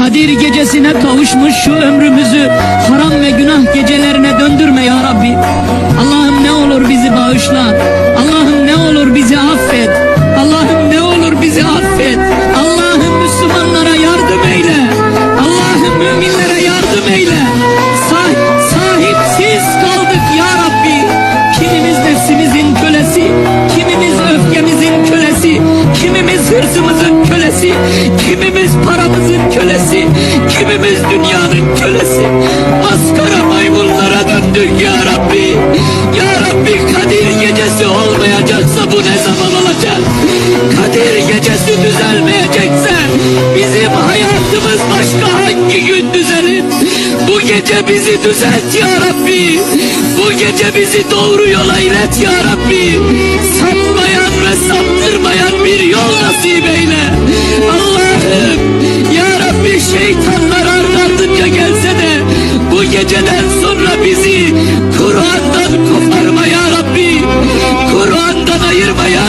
Kadir gecesine kavuşmuş şu ömrümüzü haram ve günah gecelerine döndürme ya Rabbi. Allah'ım ne olur bizi bağışla. Allah'ım ne olur bizi affet. Allah'ım ne olur bizi affet. Allah'ım Müslümanlara yardım eyle. Allah'ım müminlere yardım eyle. Sahipsiz kaldık ya Rabbi. Kimimiz nefsimizin kölesi, kimimiz öfkemizin kölesi, kimimiz hırsımızın kölesi, kimimiz paramızın kölesi, kimimiz dünyanın kölesi. Askara maymunlara döndük ya Rabbi. Ya Rabbi, Kadir gecesi olmayacaksa bu ne zaman olacak? Kadir gecesi düzelmeyecekse bizim hayatımız başka hangi gün düzelir? Bu gece bizi düzelt ya Rabbi. Bu gece bizi doğru yola ilet ya Rabbi. Sapmayan ve saptırmayan bir yol nasip eyle. Allah'ım ya Rabbi, şeytanlar ardınca gelse de bu geceden sonra bizi Kur'an'dan koparma ya Rabbi. Kur'an'dan ayırma ya